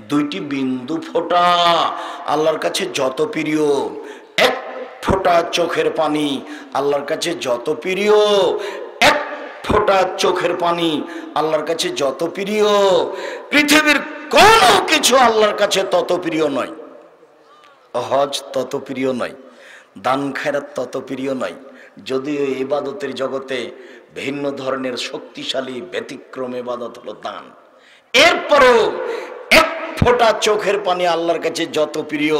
দুইটি বিন্দু ফোঁটা আল্লাহর কাছে যত প্রিয়, এক ফোঁটা চোখের পানি আল্লাহর কাছে যত প্রিয়, এক ফোঁটা চোখের পানি আল্লাহর কাছে যত প্রিয়, পৃথিবীর কোনো কিছু আল্লাহর কাছে তত প্রিয় নয়। হজ তত প্রিয় নয়, দান খায়রাত তত প্রিয় নয়। যদিও ইবাদতের জগতে ভিন্ন ধরনের শক্তিশালী ব্যতিক্রম ইবাদত হলো দান, এরপরও এক ফোঁটা চোখের পানি আল্লাহর কাছে যত প্রিয়,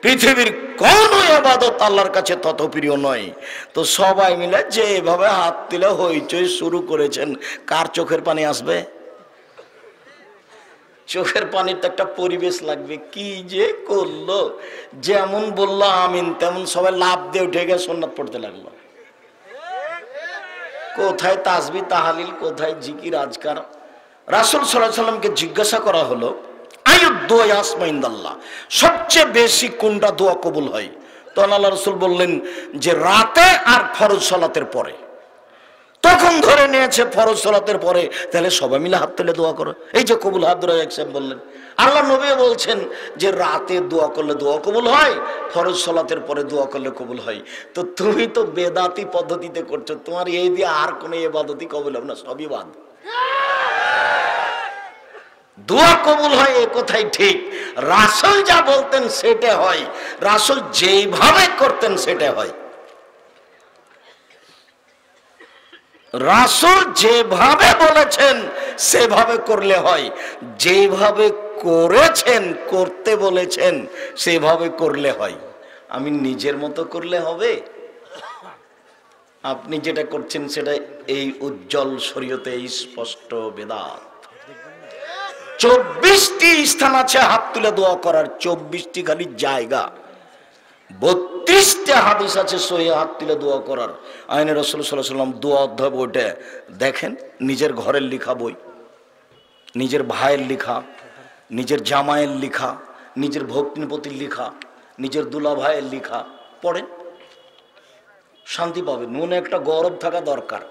পৃথিবীর কোন ইবাদত আল্লাহর কাছে তত প্রিয় নয়। তো সবাই মিলে যে এভাবে হাত তুলে হইচই শুরু করেছেন, কার চোখের পানি আসবে? চোখের পানির তো একটা পরিবেশ লাগবে। কি যে করলো, যেমন বললো আমিন তেমন সবাই লাভ দিয়ে উঠে গিয়ে সুন্নাত পড়তে লাগলো। কোথায় তাসবিহ তাহালিল, কোথায় জিকির আজকার। রাসূল সাল্লাল্লাহু আলাইহি ওয়াসাল্লামকে জিজ্ঞাসা করা হলো, আইয়ুদ দুআ ইয়াসমা ইনদাল্লাহ, সবচেয়ে বেশি কোনটা দোয়া কবুল হয়? তখন আল্লাহ রাসূল বললেন যে রাতে আর ফরজ সালাতের পরে। তখন ধরে নিয়েছে ফরজ সালাতের পরে, তাহলে সবাই মিলে হাত তুলে দোয়া করো। এই যে কবুল হাত ধরে এক সাহেব বললেন, আল্লাহ নবী বলছেন যে রাতে দোয়া করলে দোয়া কবুল হয়, ফরজ সালাতের পরে দোয়া করলে কবুল হয়। তো তুমি তো বেদাতি পদ্ধতিতে করছো, তোমার এই দিয়ে আর কোনো ইবাদতই কবুল হবে না, সবই বাদ। দোয়া কবুল হয় এ কথাই ঠিক, রাসূল যা বলতেন সেটা হয়, রাসূল যেভাবে করতেন সেটা হয়। রাসূল যেভাবে বলেছেন সেভাবে করলে হয়, যেভাবে করেছেন করতে বলেছেন সেভাবে করলে হয়। আমি নিজের মতো করলে হবে? আপনি যেটা করছেন সেটা এই উজ্জ্বল শরীয়তে স্পষ্ট বেদাত। 24টি স্থান আছে হাত তুলে দোয়া করার, 24টি খালি জায়গা। 32টা হাদিস আছে সহিহ হাত তুলে দোয়া করার। আইনে রাসূল সাল্লাল্লাহু আলাইহি ওয়াসাল্লাম দোয়া অধ্যায় বইটা দেখেন, নিজের ঘরের লেখা বই, নিজের ভাইয়ের লেখা, নিজের জামাইয়ের লেখা, নিজের ভগ্নিপতির লেখা, নিজের দুলা ভাইয়ের লেখা পড়েন, শান্তি পাবেন। মনে একটা গৌরব থাকা দরকার,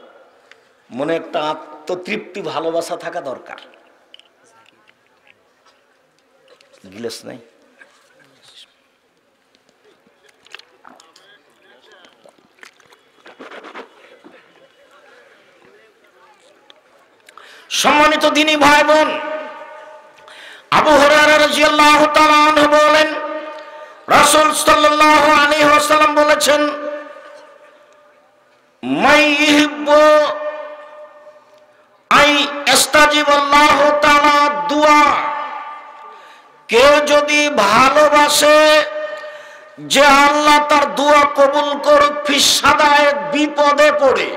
মনে একটা আত্মতৃপ্তি ভালোবাসা থাকা দরকার। গিলাস নাই? সম্মানিত দ্বীনী ভাই বোন, আবু হুরায়রা রাদিয়াল্লাহু তাআলা আনহু বলেন, রাসূল সাল্লাল্লাহু আলাইহি ওয়াসাল্লাম বলেছেন, মাই ইহিব্বু আই ইস্তাজিবাল্লাহু তাআলা দুআ, কেউ যদি ভালোবাসে যে আল্লাহ তার দোয়া কবুল করুক, ফিসাদায় বিপদে পড়ে,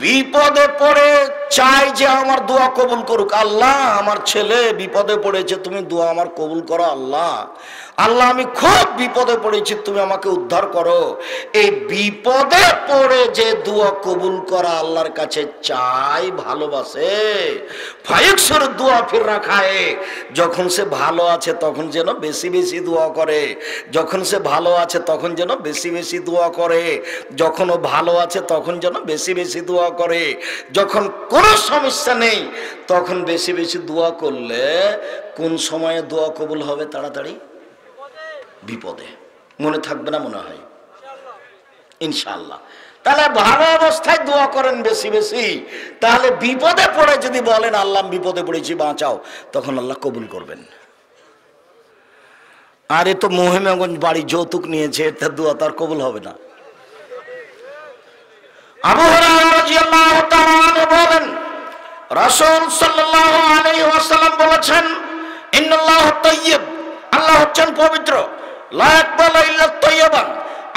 বিপদে পড়ে চাই যে আমার দোয়া কবুল করুক। আল্লাহ আমার ছেলে বিপদে পড়েছে, তুমি দোয়া আমার কবুল করো। আল্লাহ আল্লাহ আমি খুব বিপদে পড়েছি, তুমি আমাকে উদ্ধার করো। এই বিপদে পড়ে যে দোয়া কবুল করা আল্লাহর কাছে চাই, ভালোবাসে, ফায়ুকসুর দোয়া ফির রাখায়, যখন সে ভালো আছে তখন যেন বেশি বেশি দোয়া করে, যখন সে ভালো আছে তখন যেন বেশি বেশি দোয়া করে, যখন ও ভালো আছে তখন যেন বেশি বেশি দোয়া করে, যখন কোনো সমস্যা নেই তখন বেশি বেশি দোয়া করলে কোন সময়ে দোয়া কবুল হবে? তাড়াতাড়ি বিপদে। মনে থাকবে না মনে হয়? ইনশাআল্লাহ। তাহলে ভালো অবস্থায় দোয়া করেন বেশি বেশি, তাহলে বিপদে পড়ে যদি বলেন আল্লাহ বিপদে পড়েছি বাঁচাও, তখন আল্লাহ কবুল করবেন। আর এ তো মহিমাগঞ্জ বাড়ি যৌতুক নিয়েছে, এর দোয়া তার কবুল হবে না। আবু হুরায়রা রাদিয়াল্লাহু তাআলা আনহু বলেন, রাসূল সাল্লাল্লাহু আলাইহি ওয়াসাল্লাম বলেছেন, ইন্নাল্লাহু তাইয়্যিব, আল্লাহ হচ্ছেন পবিত্র, লা ইয়াকবালু ইল্লা তাইয়্যিবান,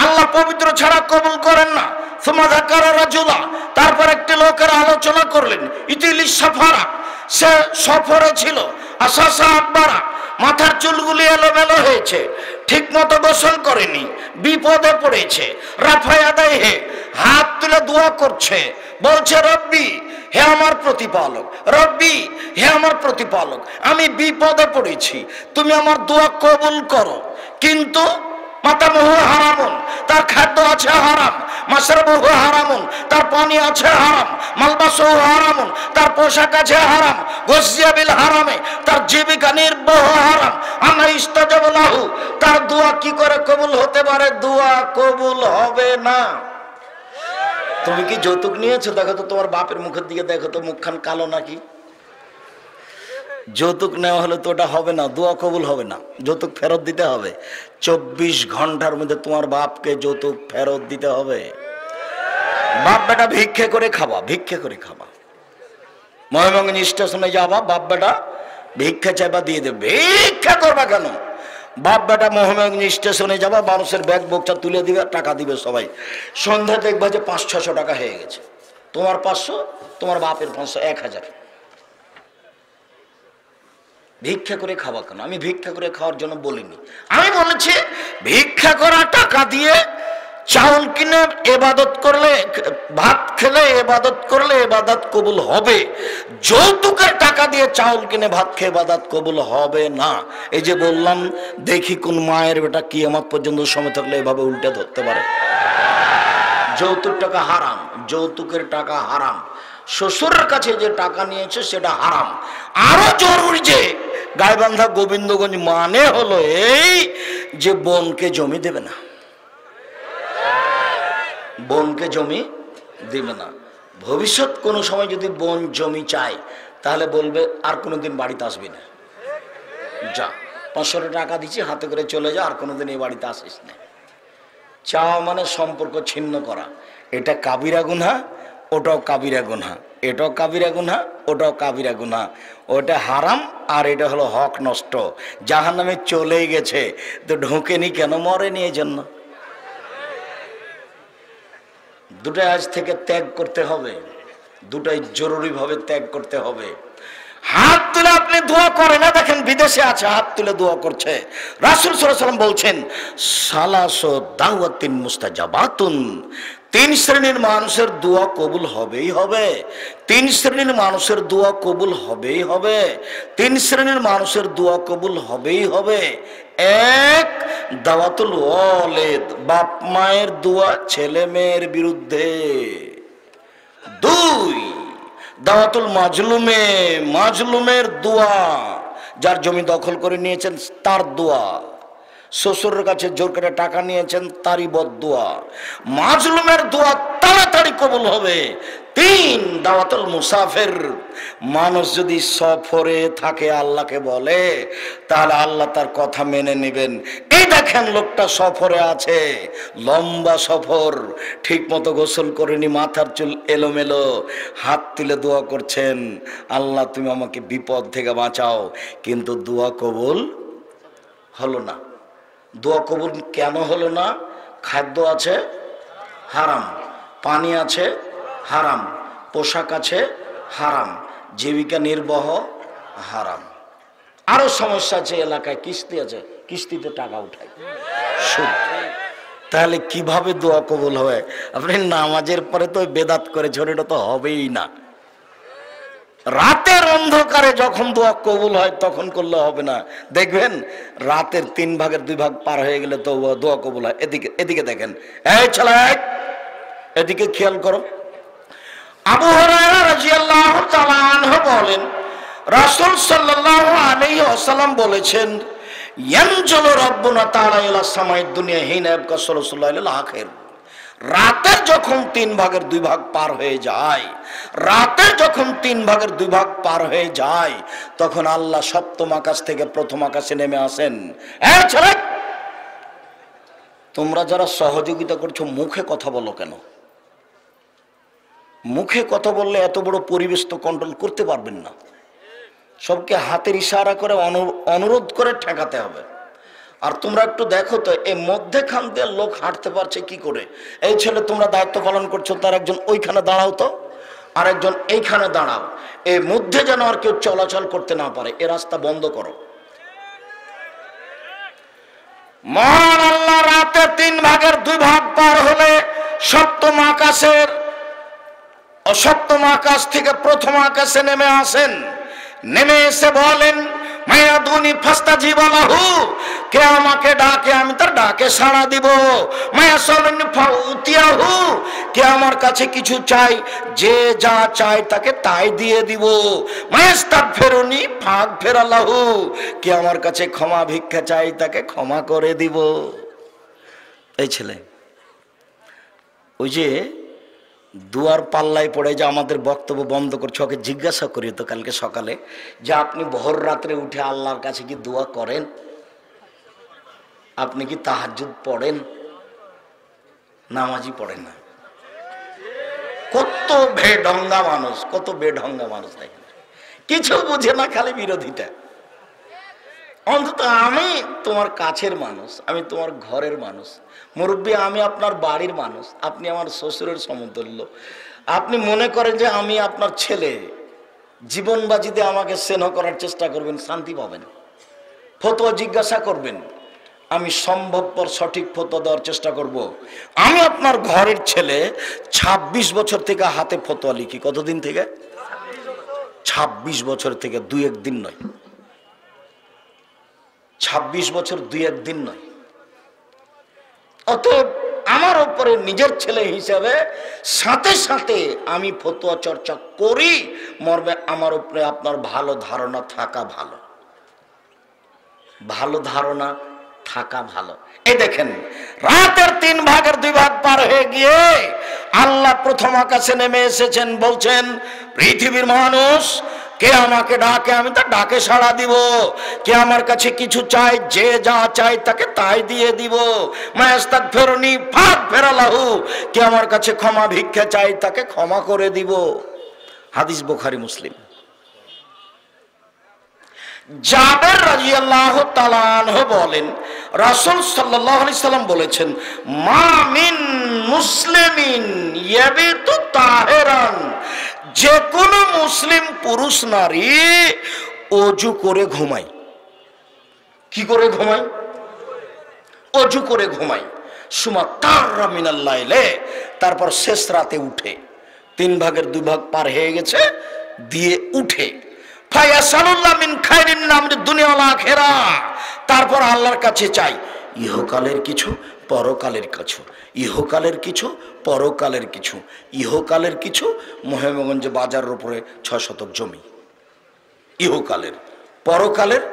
আল্লাহ পবিত্র ছাড়া কবুল করেন না। সুম্মা যাকারা রাজুলা, তারপর একটি লোকের আলোচনা করলেন, ইতিলিস সাফারা, সে সফরে ছিল, আসাসা আকবারা, মাথার চুলগুলি এলোমেলো হয়েছে, ঠিক মতো গোসল করেনি, বিপদে পড়েছে, রাফায়াদাই হে, হাত তুলে দোয়া করছে, বলছে রব্বি, হে আমার প্রতিপালক, রব্বি, হে আমার প্রতিপালক, আমি বিপদে পড়েছি, তুমি আমার দোয়া কবুল করো। কিন্তু মাতামুহু হারামুন, তার খাদ্য আছে হারাম। মাশরাবুহু হারামুন, তার পানি আছে হারাম। মালবাসুহু হারামুন, তার পোশাক আছে হারাম। গুযিয়া বিল হারামে, তার জীবিকা নির্বাহ হারাম। আনা ইস্তাজাবু লাহু, তার দোয়া কি করে কবুল হতে পারে? দোয়া কবুল হবে না। তুমি কি যৌতুক নিয়েছো? দেখো তো তোমার বাপের মুখের দিকে, দেখো তো মুখখান কালো নাকি। যৌতুক নেওয়া হলে তো ওটা হবে না, দোয়া কবুল হবে না। যৌতুক ফেরত দিতে হবে। 24 ঘন্টার মধ্যে তোমার বাপকে যৌতুক ফেরত দিতে হবে। বাপ বেটা ভিক্ষে করে খাবা, ভিক্ষে করে খাবা। ময়মনগঞ্জ স্টেশনে যাবা, বাপ বেটা ভিক্ষা চাইবা, দিয়ে দেবে। ভিক্ষা করবা কেন? বাপ বেটা ময়মনগঞ্জ স্টেশনে যাবা, মানুষের ব্যাগ বোকটা তুলে দিবে, টাকা দিবে সবাই। সন্ধ্যা দেখবা যে 500-600 টাকা হয়ে গেছে। তোমার 500, তোমার বাপের 500, 1000। ভিক্ষা করে খাওয়া কেন? আমি ভিক্ষা করে খাওয়ার জন্য বলিনি। আমি বলেছি ভিক্ষা করা টাকা দিয়ে চাউল কিনে ইবাদত করলে, ভাত খেলে ইবাদত করলে ইবাদত কবুল হবে। যৌতুকের টাকা দিয়ে চাউল কিনে ভাত খেয়ে ইবাদত কবুল হবে না। এই যে বললাম, দেখি কোন মায়ের বেটা কিয়ামত পর্যন্ত সময় থাকলে এভাবে উল্টে ধরতে পারে। যৌতুক টাকা হারাম, যৌতুকের টাকা হারাম। শ্বশুরের কাছে যে টাকা নিয়েছে সেটা হারাম। আরো জরুরি যে গাইবান্ধা গোবিন্দগঞ্জ মানে হলো এই যে বোনকে জমি দেবে না, বোনকে জমি দেবে না। ভবিষ্যৎ কোনো সময় যদি বোন জমি চায় তাহলে বলবে আর কোনোদিন বাড়িতে আসবি না, যা 500 টাকা দিচ্ছি হাতে করে চলে যা, আর কোনোদিন এই বাড়িতে আসিস না। চাওয়া মানে সম্পর্ক ছিন্ন করা। এটা কাবিরা গুনাহ, ওটাও কাবিরা গুনাহ। এটাও কাবিরা গুনাহ, ওটাও কাবিরা গুনাহ। ওটা হারাম আর এটা হলো হক নষ্ট। জাহান্নামে চলেই গেছে তো ঢোকেনি কেন? মরেনি এই জন্য। দুটাই আজ থেকে ত্যাগ করতে হবে, দুটাই জরুরিভাবে ত্যাগ করতে হবে। হাত তুলে আপনি দোয়া করেন না, দেখেন বিদেশে আছে হাত তুলে দোয়া করছে। রাসূল সাল্লাল্লাহু আলাইহি ওয়াসাল্লাম বলছেন সালাসু দাওয়াতিন মুস্তাজাবাতুন, 3 শ্রেণীর মানুষের দোয়া কবুল হবেই হবে। 3 শ্রেণীর মানুষের দোয়া কবুল হবেই হবে। 3 শ্রেণীর মানুষের দোয়া কবুল হবেই হবে। 1 দাওয়াতুল ওয়ালিদ, বাপ মায়ের দোয়া ছেলে মেয়ের বিরুদ্ধে। 2 দাওয়াতুল মাজলুমে, মাজলুমের দোয়া, যার জমি দখল করে নিয়েছেন তার দোয়া। শ্বশুরের কাছে জোর করে টাকা নিয়েছেন তারই বদদোয়া। মাজলুমের দোয়া তাড়াতাড়ি কবুল হবে। 3 দাওয়াতুল মুসাফির, মানুষ যদি সফরে থাকে আল্লাহকে বলে তাহলে আল্লাহ তার কথা মেনে নেবেন। এই দেখেন লোকটা সফরে আছে, লম্বা সফর, ঠিক মতো গোসল করেনি, মাথার চুল এলোমেলো, হাত তুলে দোয়া করছেন আল্লাহ তুমি আমাকে বিপদ থেকে বাঁচাও, কিন্তু দোয়া কবুল হলো না। দোয়া কবুল কেন হলো না? খাদ্য আছে হারাম, পানি আছে হারাম, পোশাক আছে হারাম, জীবিকা নির্বাহ হারাম। আরো সমস্যা আছে, এলাকায় কিস্তি আছে, কিস্তিতে টাকা উঠায় সুদ। তাহলে কিভাবে দোয়া কবুল হবে? আপনি নামাজের পরে তো বেদাত করেছেন, এটা তো হবেই না। রাতের অন্ধকারে যখন দোয়া কবুল হয় তখন করলে হবে না। দেখবেন রাতের 3 ভাগের 2 ভাগ পার হয়ে গেলে তো দোয়া কবুল হয়। এদিকে এদিকে দেখেন, এই ছেলে এদিকে খেয়াল করো। আবু হুরায়রা রাদিয়াল্লাহু তাআলা আনহু বলেন রাসূল সাল্লাল্লাহু আলাইহি ওয়াসাল্লাম বলেছেন ইয়ানজুলু রাব্বুনা তাআলা ইলা সামাইদ দুনিয়া হিনা ইয়াবকা সাল্লাল্লাহু আলাইহি আখির। রাতের যখন 3 ভাগের 2 ভাগ পার হয়ে যায়, রাতের যখন 3 ভাগের 2 ভাগ পার হয়ে যায় তখন আল্লাহ সপ্তম আকাশ থেকে প্রথম আকাশে নেমে আসেন। এই ছেলে, তোমরা যারা সহযোগিতা করছো মুখে কথা বলো কেন? মুখে কথা বললে এত বড় পরিবেশ তো কন্ট্রোল করতে পারবেন না। সবকে হাতের ইশারা করে অনুরোধ করে ঠেকাতে হবে। আর তোমরা একটু দেখো তো এই মধ্যেখান দিয়ে লোক হাঁটতে পারছে কি করে? এই ছেলে তোমরা দায়িত্ব পালন করছো, তার একজন ওইখানে দাঁড়াও তো, আর একজন এইখানে দাঁড়াও, এর মধ্যে যেন আর কেউ চলাচল করতে না পারে, এ রাস্তা বন্ধ করো। মহান আল্লাহ রাতে 3 ভাগের 2 ভাগ পার হলে সপ্তম আকাশ থেকে প্রথম আকাশে নেমে আসেন। নেমে এসে বলেন মায়াদুনি ফাস্তাজিব লাহু, কে আমাকে ডাকে আমি তার ডাকে সাড়া দিব। মায়াসালুনি ফাউতিয়াহু, কে আমার কাছে কিছু চাই যে যা চাই তাকে তাই দিয়ে দিব। মায়াস্তাগফিরুনি ফাগফির লাহু, কে আমার কাছে ক্ষমা ভিক্ষা চাই তাকে ক্ষমা করে দিব। এই ছেলে ওই যে দুয়ার পাল্লায় পড়ে যে আমাদের বক্তব্য বন্ধ করছে, ওকে জিজ্ঞাসা করি তো কালকে সকালে যে আপনি ভোর রাত্রে উঠে আল্লাহর কাছে কি দোয়া করেন? আপনি কি তাহাজ্জুদ পড়েন? নামাজই পড়েন না। কত বেঢঙ্গা মানুষ, কত বেঢঙ্গা মানুষ দেখেন, কিছু বুঝে না, খালি বিরোধিতা। অন্তত আমি তোমার কাছের মানুষ, আমি তোমার ঘরের মানুষ, মুরব্বী আমি আপনার বাড়ির মানুষ, আপনি আমার শ্বশুরের সমতুল্য। আপনি মনে করেন যে আমি আপনার ছেলে, জীবন বাজিতে আমাকে স্নেহ করার চেষ্টা করবেন, শান্তি পাবেন, ফতোয়া জিজ্ঞাসা করবেন, আমি সম্ভবপর সঠিক ফতোয়া দেওয়ার চেষ্টা করব। আমি আপনার ঘরের ছেলে, ২৬ বছর থেকে হাতে ফতোয়া লিখি। কতদিন থেকে? ২৬ বছর থেকে, ২-১ দিন নয়। ২৬ বছর ২-১ দিন নয়। অতএব আমার উপরে নিজের ছেলে হিসাবে সাথে সাথে আমি ফতোয়া চর্চা করি, মর্মে আমার উপরে আপনার ভালো ধারণা থাকা ভালো, ভালো ধারণা থাকা ভালো। এই দেখেন, রাতের 3 ভাগের 2 ভাগ পার হয়ে গিয়ে আল্লাহ প্রথম আকাশে নেমে এসেছেন, বলছেন পৃথিবীর মানুষ কে আমাকে ডাকে আমি তার ডাকে সাড়া দিব। কে আমার কাছে কিছু চাই যে যা চাই তাকে তাই দিয়ে দিব। মায়াস্তাগফিরুনি ফাগফির লাহু, কে আমার কাছে ক্ষমা ভিক্ষা চাই তাকে ক্ষমা করে দিব। হাদিস বুখারী মুসলিম। জাবের রাদিয়াল্লাহু তাআলা আনহু বলেন, রাসূল সাল্লাল্লাহু আলাইহি সাল্লাম বলেছেন, মা মিন মুসলিমিন ইয়াবিতু তাহিরান, যে কোনো মুসলিম পুরুষ নারী ওযু করে ঘুমায়। কি করে ঘুমায়? ওযু করে ঘুমায়। সুমা তাররা মিনাল লাইলে, তারপর শেষ রাতে উঠে, 3 ভাগের 2 ভাগ পার হয়ে গেছে, দিয়ে উঠে ফায়াসালুল্লাহ মিন খায়রিন নামরি দুনিয়া ওয়াল আখিরাহ, তারপর আল্লাহর কাছে চাই ইহকালের কিছু পরকালের কিছু, ইহকালের কিছু পরকালের কিছু। ইহকালের কিছু মহেমগঞ্জ বাজারের উপরে 6 শতক জমি ইহকালের, পরকালের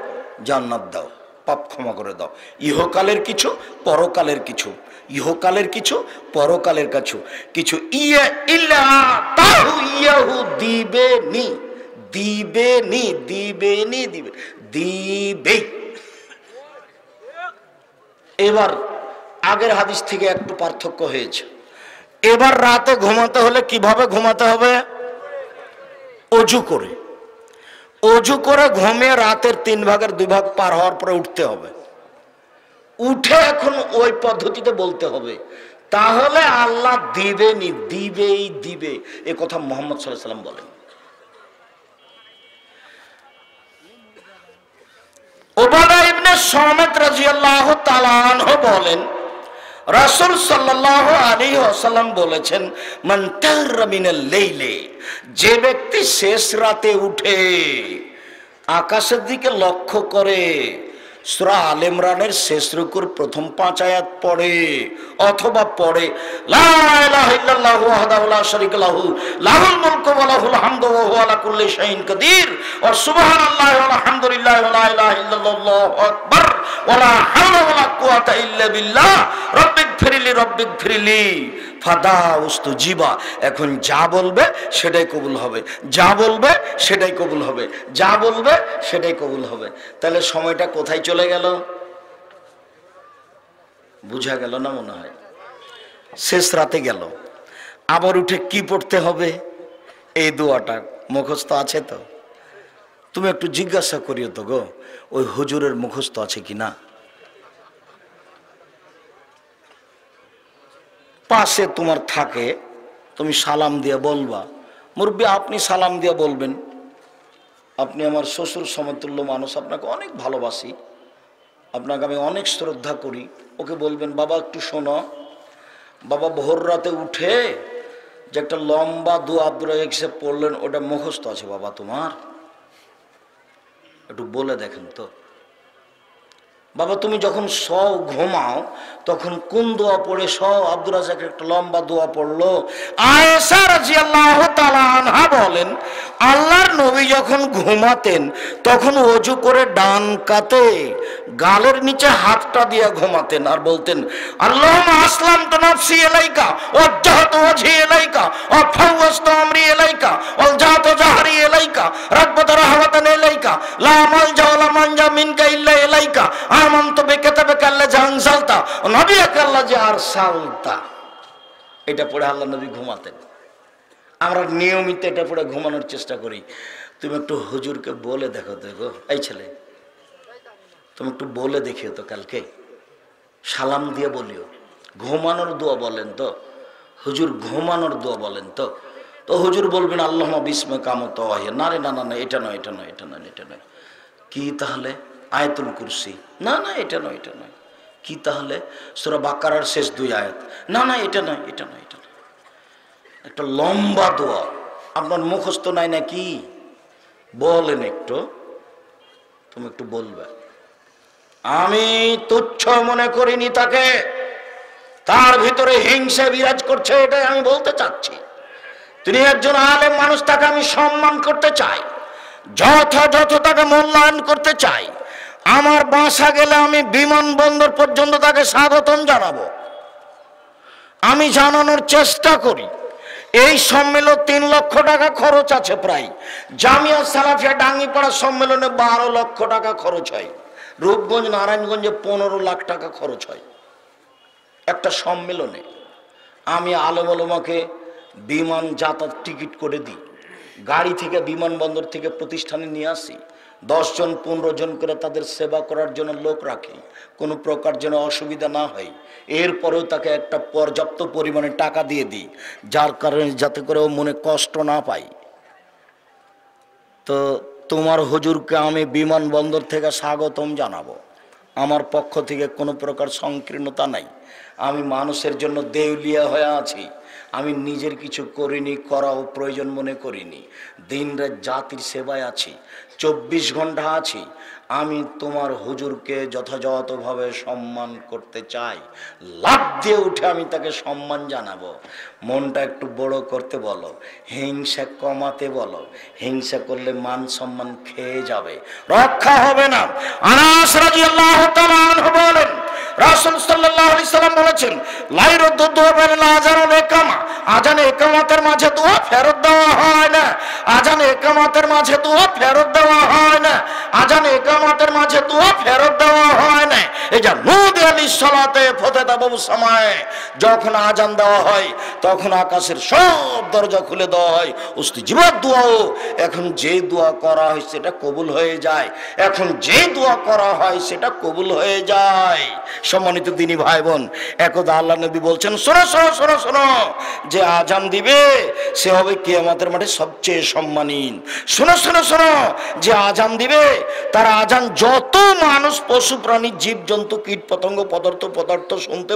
জান্নাত দাও, পাপ ক্ষমা করে দাও। ইহকালের কিছু পরকালের কিছু, ইহকালের কিছু পরকালের কিছু, কিছু ইয়া ইল্লা তাহু ইয়াহু দিবে নি, দিবে নি, দিবে নি, দিবে দিবে। এবার আগের হাদিস থেকে একটু পার্থক্য হয়েছে। এবার রাতে ঘুমাতে হলে কিভাবে ঘুমাতে হবে? ওযু করে। ওযু করে ঘুমিয়ে রাতের 3 ভাগের 2 ভাগ পার হওয়ার পরে উঠতে হবে। উঠে এখন ওই পদ্ধতিতে বলতে হবে, তাহলে আল্লাহ দিবেনি, দিবেই দিবে। এ কথা মুহাম্মদ সাল্লাল্লাহু আলাইহি সাল্লাম বলেন। উবাদা ইবনে সামিত রাদিয়াল্লাহু তাআলা আনহু বলেন, রাসূল সাল্লাল্লাহু আলাইহি ওয়াসাল্লাম বলেছেন, মান তারা মিনাল লাইলি, যে ব্যক্তি শেষ রাতে উঠে আকাশের দিকে লক্ষ্য করে, সূরা আল ইমরানের শেষ রুকুর প্রথম 5 আয়াত পড়ে, অথবা পড়ে লা ইলাহা ইল্লাল্লাহু ওয়াহদাহু লা শারীকা লাহু লাহুল মুলকু ওয়া লাহুল হামদু ওয়া হুয়া আলা কুল্লি শাইইন কাদির ওয়া সুবহানাল্লাহি ওয়া আলহামদুলিল্লাহি ওয়া লা ইলাহা ইল্লাল্লাহু আকবার ওয়া লা হাওলা ওয়া লা কুওয়াতা ইল্লা বিল্লাহ রব্বিগফিরলি ফাদাউস্তুজিবা। এখন যা বলবে সেটাই কবুল হবে, যা বলবে সেটাই কবুল হবে, যা বলবে সেটাই কবুল হবে। তাহলে সময়টা কোথায় চলে গেল? বুঝা গেল না? মনে হয় শেষ রাতে গেল। আবার উঠে কি পড়তে হবে? এই দোয়াটা মুখস্থ আছে তো? তুমি একটু জিজ্ঞাসা করিও তো গো, ওই হুজুরের মুখস্থ আছে কিনা। পাশে তোমার থাকে, তুমি সালাম দিয়ে বলবা। মুরব্বী আপনি সালাম দিয়ে বলবেন, আপনি আমার শ্বশুর সমতুল্য মানুষ, আপনাকে অনেক ভালোবাসি, আপনাকে আমি অনেক শ্রদ্ধা করি। ওকে বলবেন, বাবা একটু শোনো, বাবা ভোর রাতে উঠে যে একটা লম্বা দোয়া আব্দুর রাজ্জাক সাহেব পড়লেন, ওটা মুখস্থ আছে বাবা তোমার? একটু বলে দেখেন তো বাবা, তুমি যখন ঘুমাও তখন কোন দোয়া পড়ে আব্দুর রাজ্জাক একটা লম্বা দোয়া পড়লো। আয়েশা রাদিয়াল্লাহু তাআলা আনহা বলেন, আল্লাহর নবী যখন ঘুমাতেন তখন ওযু করে ডান কাতে গালের নিচে হাতটা দিয়ে ঘুমাতেন আর বলতেন, আল্লাহুম্মা আসলামতু নাফসি ইলাইকা ওয়াজ্জাহতু ওয়াজহি ইলাইকা ওয়া ফাওয়াজতু আমরি ইলাইকা ওয়ালজাতু জাহরি ইলাইকা রাব্বাত রাহমাতান ইলাইকা লা মালজা ওয়া লা মানজা মিনকা ইল্লা ইলাইকা আমানতু বিকিতাবিকা আল্লাযী আনজালতা ওয়া নাবিয়্যাকা আল্লাযী আরসালতা। এটা পড়ে আল্লাহর নবী ঘুমাতেন। আমরা নিয়মিত এটা পড়ে ঘুমানোর চেষ্টা করি। তুমি একটু হুজুরকে বলে দেখো তো গো, এই ছেলে তুমি একটু বলে দেখিও তো, কালকে সালাম দিয়ে বলিও ঘুমানোর দোয়া বলেন তো হুজুর, ঘুমানোর দোয়া বলেন তো। তো হুজুর বলবেন আল্লাহুম্মা বিসমিকা আমতাওয়াহিয়া। না রে, না না না, এটা নয়, এটা নয়, এটা নয়, এটা নয়। কি তাহলে? আয়াতুল কুরসি? না না, এটা নয়, এটা নয়। কি তাহলে? সূরা বাকারার শেষ 2 আয়াত? না না, এটা নয়, এটা নয়, এটা নয়। একটা লম্বা দোয়া আপনার মুখস্থ নাই না কি? বলেন একটু, তুমি একটু বলবে। আমি তুচ্ছ মনে করিনি তাকে, তার ভিতরে হিংসা বিরাজ করছে, এটাই আমি বলতে চাচ্ছি। তিনি একজন আলেম মানুষ, তাকে আমি সম্মান করতে চাই, যথাযথ তাকে মূল্যায়ন করতে চাই। আমার বাসা গেলে আমি বিমানবন্দর পর্যন্ত তাকে স্বাগতম জানাবো, আমি জানানোর চেষ্টা করি। এই সম্মেলন 3 লক্ষ টাকা খরচ আছে প্রায়। জামিয়া সালাফিয়া ডাঙ্গিপাড়া সম্মেলনে 12 লক্ষ টাকা খরচ হয়। রূপগঞ্জ নারায়ণগঞ্জে 15 লাখ টাকা খরচ হয় একটা সম্মেলনে। আমি আলেম ওলামাকে বিমান যাতায়াত টিকিট করে দিই, গাড়ি থেকে বিমানবন্দর থেকে প্রতিষ্ঠানে নিয়ে আসি, 10 জন 15 জন করে তাদের সেবা করার জন্য লোক রাখি, কোনো প্রকার যেন অসুবিধা না হয়। এরপরেও তাকে একটা পর্যাপ্ত পরিমাণে টাকা দিয়ে দিই, যার কারণে যাতে করে ও মনে কষ্ট না পায়। তো তোমার হুজুরকে আমি বিমানবন্দর থেকে স্বাগতম জানাবো, আমার পক্ষ থেকে কোনো প্রকার সংকীর্ণতা নাই। আমি মানুষের জন্য দেউলিয়া হয়ে আছি, আমি নিজের কিছু করিনি, করাও প্রয়োজন মনে করিনি। দিনরাত জাতির সেবায় আছি, 24 ঘন্টা আছি। আমি তোমার হুজুরকে যথাযথভাবে সম্মান করতে চাই, লাফ দিয়ে উঠে আমি তাকে সম্মান জানাবো। মনটা একটু বড় করতে বলো, হিংসা কমাতে বলো। হিংসা করলে মান সম্মান খেয়ে যাবে, রক্ষা হবে না। আনাস রাদিয়াল্লাহু তাআলা আনহু বলেন, রাসূল সাল্লাল্লাহু আলাইহি সাল্লাম বলেছেন, লা ইরদ্দু দুআ বাইনাল আযান ওয়াল ইকামা। আযান ইকামতের মাঝে দোয়া ফেরত দেওয়া হয় না। আযান ইকামতের মাঝে দোয়া ফেরত দেওয়া হয় না। আযান ইকামতের মাঝে দোয়া ফেরত দেওয়া হয় না। এই যে নুদি আলিস সালাতে ফাতাতাবু সামায়ে, যখন আযান দেওয়া হয় তখন আকাশের সব দরজা খুলে দেওয়া হয়, উস্তিজিবাত দোয়াও। এখন যে দোয়া করা হয় সেটা কবুল হয়ে যায়, এখন যে দোয়া করা হয় সেটা কবুল হয়ে যায়। সম্মানিত দিনী ভাই বোন, একদা আল্লাহ নবী বলছেন, শোনো শোনো শোনো শোনো, যে আজান দিবে সে হবে কিয়ামতের মাঠে সবচেয়ে সম্মানীন। শোনো শোনো শোনো, যে আজান দিবে তার আজান যত মানুষ, পশু প্রাণী, জীব জন্তু, কীট পতঙ্গ, পদার্থ শুনতে